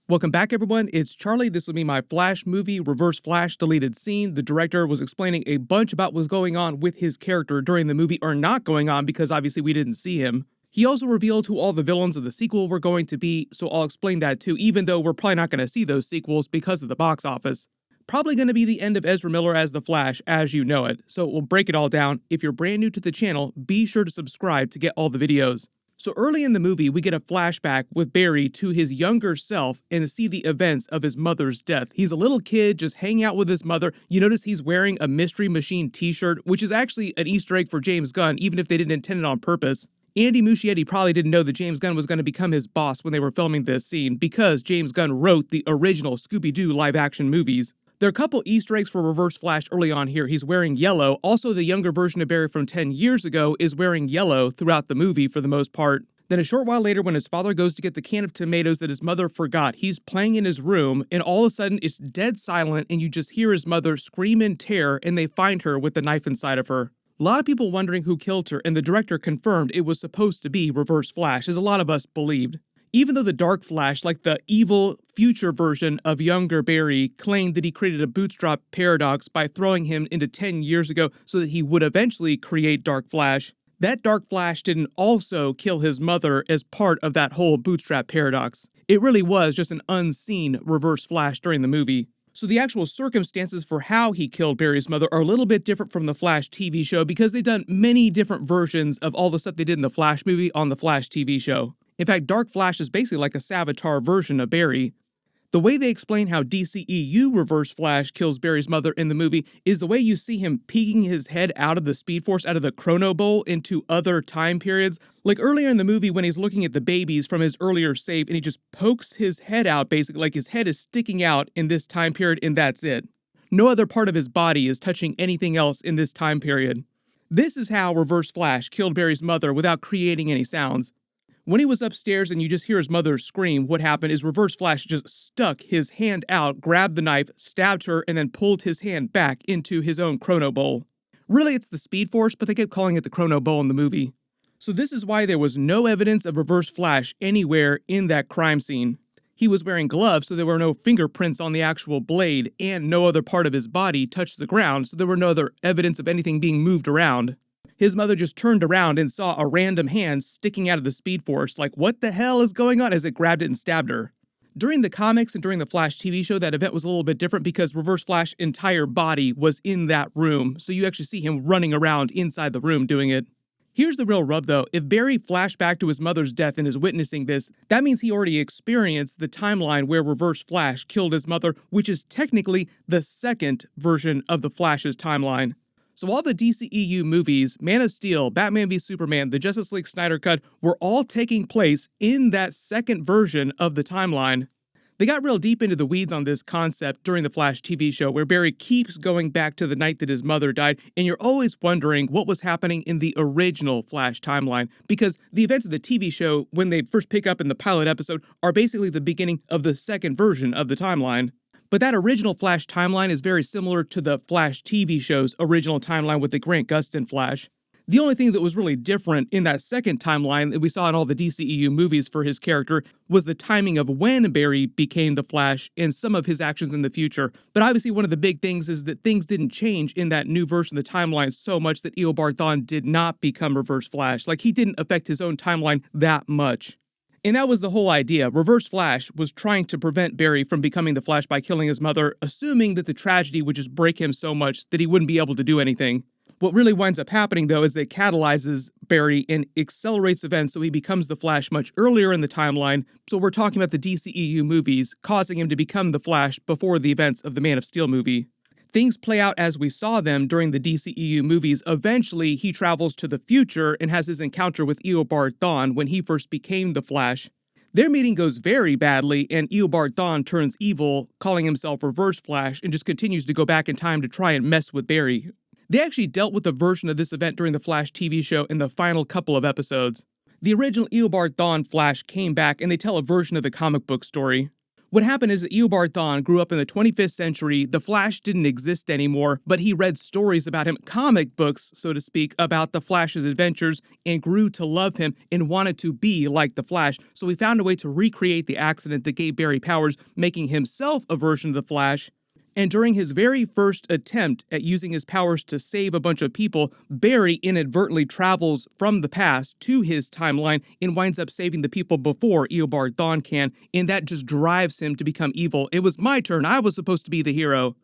Welcome back, everyone. It's Charlie. This will be my Flash movie, Reverse Flash deleted scene. The director was explaining a bunch about what's going on with his character during the movie, or not going on, because obviously we didn't see him. He also revealed who all the villains of the sequel were going to be, so I'll explain that too, even though we're probably not going to see those sequels because of the box office. Probably going to be the end of Ezra Miller as the Flash as you know it, so we'll break it all down. If you're brand new to the channel, be sure to subscribe to get all the videos. So early in the movie, we get a flashback with Barry to his younger self and to see the events of his mother's death. He's a little kid just hanging out with his mother. You notice he's wearing a Mystery Machine t-shirt, which is actually an Easter egg for James Gunn, even if they didn't intend it on purpose. Andy Muschietti probably didn't know that James Gunn was going to become his boss when they were filming this scene, because James Gunn wrote the original Scooby-Doo live-action movies. There are a couple Easter eggs for Reverse Flash early on here. He's wearing yellow. Also, the younger version of Barry from 10 years ago is wearing yellow throughout the movie for the most part. Then a short while later, when his father goes to get the can of tomatoes that his mother forgot, he's playing in his room, and all of a sudden it's dead silent, and you just hear his mother scream in terror, and they find her with the knife inside of her. A lot of people wondering who killed her, and the director confirmed it was supposed to be Reverse Flash, as a lot of us believed. Even though the Dark Flash, like the evil future version of younger Barry, claimed that he created a bootstrap paradox by throwing him into 10 years ago so that he would eventually create Dark Flash, that Dark Flash didn't also kill his mother as part of that whole bootstrap paradox. It really was just an unseen Reverse Flash during the movie. So the actual circumstances for how he killed Barry's mother are a little bit different from the Flash TV show, because they've done many different versions of all the stuff they did in the Flash movie on the Flash TV show. In fact, Dark Flash is basically like a Savitar version of Barry. The way they explain how DCEU Reverse Flash kills Barry's mother in the movie is the way you see him peeking his head out of the Speed Force, out of the Chrono Bowl, into other time periods. Like earlier in the movie when he's looking at the babies from his earlier save and he just pokes his head out, basically like his head is sticking out in this time period and that's it. No other part of his body is touching anything else in this time period. This is how Reverse Flash killed Barry's mother without creating any sounds. When he was upstairs and you just hear his mother scream, what happened is Reverse Flash just stuck his hand out, grabbed the knife, stabbed her, and then pulled his hand back into his own Chrono Bowl. Really, it's the Speed Force, but they kept calling it the Chrono Bowl in the movie. So this is why there was no evidence of Reverse Flash anywhere in that crime scene. He was wearing gloves, so there were no fingerprints on the actual blade, and no other part of his body touched the ground, so there were no other evidence of anything being moved around. His mother just turned around and saw a random hand sticking out of the Speed Force, like, what the hell is going on, as it grabbed it and stabbed her. During the comics and during the Flash TV show, that event was a little bit different because Reverse Flash's entire body was in that room, so you actually see him running around inside the room doing it. Here's the real rub though, if Barry flashed back to his mother's death and is witnessing this, that means he already experienced the timeline where Reverse Flash killed his mother, which is technically the second version of the Flash's timeline. So all the DCEU movies, Man of Steel, Batman v Superman, the Justice League Snyder Cut, were all taking place in that second version of the timeline. They got real deep into the weeds on this concept during the Flash TV show, where Barry keeps going back to the night that his mother died, and you're always wondering what was happening in the original Flash timeline, because the events of the TV show, when they first pick up in the pilot episode, are basically the beginning of the second version of the timeline. But that original Flash timeline is very similar to the Flash TV show's original timeline with the Grant Gustin Flash. The only thing that was really different in that second timeline that we saw in all the DCEU movies for his character was the timing of when Barry became the Flash and some of his actions in the future. But obviously one of the big things is that things didn't change in that new version of the timeline so much that Eobard Thawne did not become Reverse Flash. Like, he didn't affect his own timeline that much. And that was the whole idea. Reverse Flash was trying to prevent Barry from becoming the Flash by killing his mother, assuming that the tragedy would just break him so much that he wouldn't be able to do anything. What really winds up happening, though, is that it catalyzes Barry and accelerates events so he becomes the Flash much earlier in the timeline. So we're talking about the DCEU movies, causing him to become the Flash before the events of the Man of Steel movie. Things play out as we saw them during the DCEU movies. Eventually, he travels to the future and has his encounter with Eobard Thawne when he first became the Flash. Their meeting goes very badly, and Eobard Thawne turns evil, calling himself Reverse Flash, and just continues to go back in time to try and mess with Barry. They actually dealt with a version of this event during the Flash TV show in the final couple of episodes. The original Eobard Thawne Flash came back, and they tell a version of the comic book story. What happened is that Eobard Thawne grew up in the 25th century, the Flash didn't exist anymore, but he read stories about him, comic books, so to speak, about the Flash's adventures, and grew to love him and wanted to be like the Flash, so he found a way to recreate the accident that gave Barry powers, making himself a version of the Flash. And during his very first attempt at using his powers to save a bunch of people, Barry inadvertently travels from the past to his timeline and winds up saving the people before Eobard Thawne can, and that just drives him to become evil. It was my turn. I was supposed to be the hero.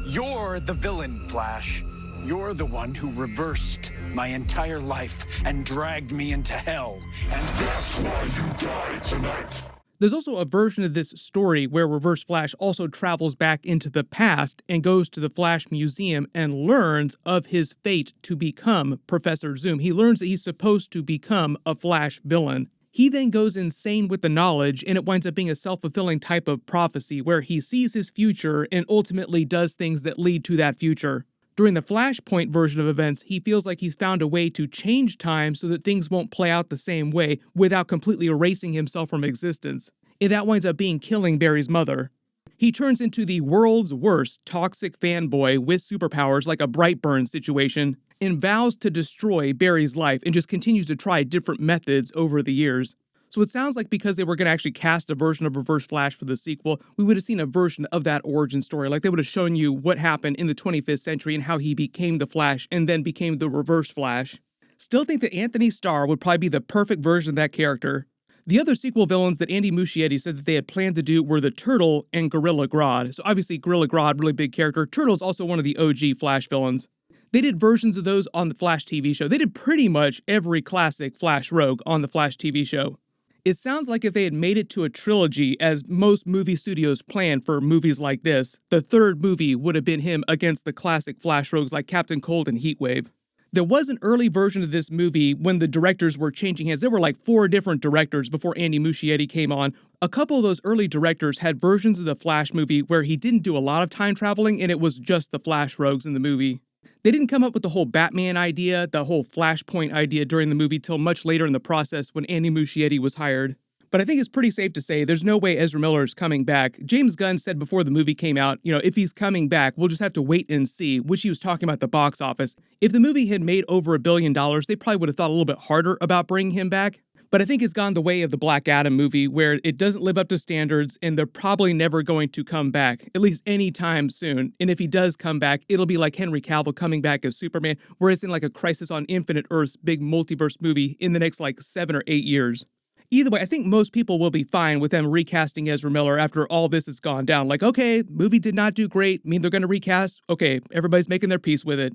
You're the villain, Flash. You're the one who reversed my entire life and dragged me into hell. And that's why you die tonight. There's also a version of this story where Reverse Flash also travels back into the past and goes to the Flash Museum and learns of his fate to become Professor Zoom. He learns that he's supposed to become a Flash villain. He then goes insane with the knowledge, and it winds up being a self-fulfilling type of prophecy where he sees his future and ultimately does things that lead to that future. During the Flashpoint version of events, he feels like he's found a way to change time so that things won't play out the same way without completely erasing himself from existence. And that winds up being killing Barry's mother. He turns into the world's worst toxic fanboy with superpowers like a Brightburn situation and vows to destroy Barry's life and just continues to try different methods over the years. So it sounds like because they were going to actually cast a version of Reverse Flash for the sequel, we would have seen a version of that origin story. Like they would have shown you what happened in the 25th century and how he became the Flash and then became the Reverse Flash. Still think that Anthony Starr would probably be the perfect version of that character. The other sequel villains that Andy Muschietti said that they had planned to do were the Turtle and Gorilla Grodd. So obviously Gorilla Grodd, really big character. Turtle's also one of the OG Flash villains. They did versions of those on the Flash TV show. They did pretty much every classic Flash rogue on the Flash TV show. It sounds like if they had made it to a trilogy, as most movie studios plan for movies like this, the third movie would have been him against the classic Flash rogues like Captain Cold and Heatwave. There was an early version of this movie when the directors were changing hands. There were like 4 different directors before Andy Muschietti came on. A couple of those early directors had versions of the Flash movie where he didn't do a lot of time traveling and it was just the Flash rogues in the movie. They didn't come up with the whole Batman idea, the whole Flashpoint idea during the movie till much later in the process when Andy Muschietti was hired. But I think it's pretty safe to say there's no way Ezra Miller is coming back. James Gunn said before the movie came out, if he's coming back, we'll just have to wait and see, which he was talking about the box office. If the movie had made over $1 billion, they probably would have thought a little bit harder about bringing him back. But I think it's gone the way of the Black Adam movie, where it doesn't live up to standards, and they're probably never going to come back, at least anytime soon. And if he does come back, it'll be like Henry Cavill coming back as Superman, where it's in like a Crisis on Infinite Earths big multiverse movie in the next 7 or 8 years. Either way, I think most people will be fine with them recasting Ezra Miller after all this has gone down. Like, okay, movie did not do great, mean they're going to recast? Okay, everybody's making their peace with it.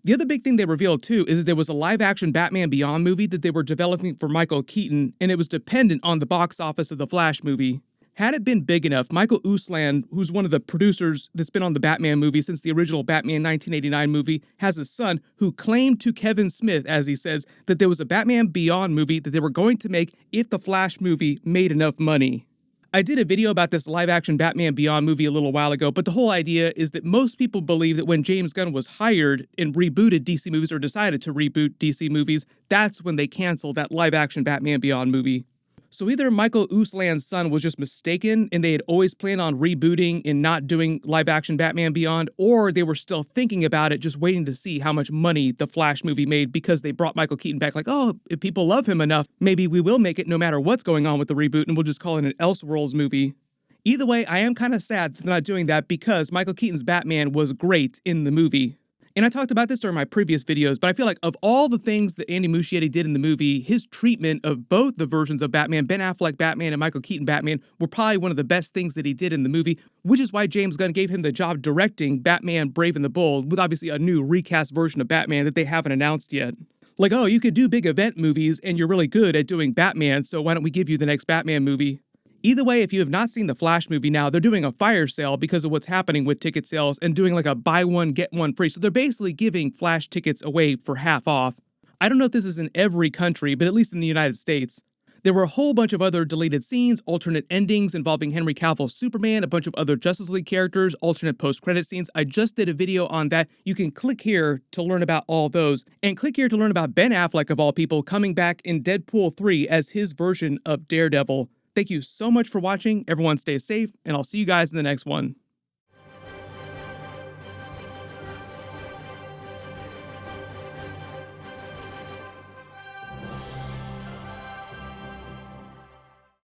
The other big thing they revealed, too, is that there was a live-action Batman Beyond movie that they were developing for Michael Keaton, and it was dependent on the box office of the Flash movie. Had it been big enough, Michael Uslan, who's one of the producers that's been on the Batman movie since the original Batman 1989 movie, has a son who claimed to Kevin Smith, as he says, that there was a Batman Beyond movie that they were going to make if the Flash movie made enough money. I did a video about this live-action Batman Beyond movie a little while ago, but the whole idea is that most people believe that when James Gunn was hired and rebooted DC movies or decided to reboot DC movies, that's when they canceled that live-action Batman Beyond movie. So either Michael Uslan's son was just mistaken and they had always planned on rebooting and not doing live-action Batman Beyond, or they were still thinking about it, just waiting to see how much money the Flash movie made because they brought Michael Keaton back like, oh, if people love him enough, maybe we will make it no matter what's going on with the reboot and we'll just call it an Elseworlds movie. Either way, I am kind of sad that they're not doing that because Michael Keaton's Batman was great in the movie. And I talked about this during my previous videos, but I feel like of all the things that Andy Muschietti did in the movie, his treatment of both the versions of Batman, Ben Affleck Batman and Michael Keaton Batman, were probably one of the best things that he did in the movie, which is why James Gunn gave him the job directing Batman Brave and the Bold, with obviously a new recast version of Batman that they haven't announced yet. Like, oh, you could do big event movies and you're really good at doing Batman, so why don't we give you the next Batman movie? Either way, if you have not seen the Flash movie now, they're doing a fire sale because of what's happening with ticket sales and doing like a buy one, get one free. So they're basically giving Flash tickets away for half off. I don't know if this is in every country, but at least in the United States. There were a whole bunch of other deleted scenes, alternate endings involving Henry Cavill's Superman, a bunch of other Justice League characters, alternate post-credit scenes. I just did a video on that. You can click here to learn about all those. And click here to learn about Ben Affleck, of all people, coming back in Deadpool 3 as his version of Daredevil. Thank you so much for watching. Everyone stay safe, and I'll see you guys in the next one.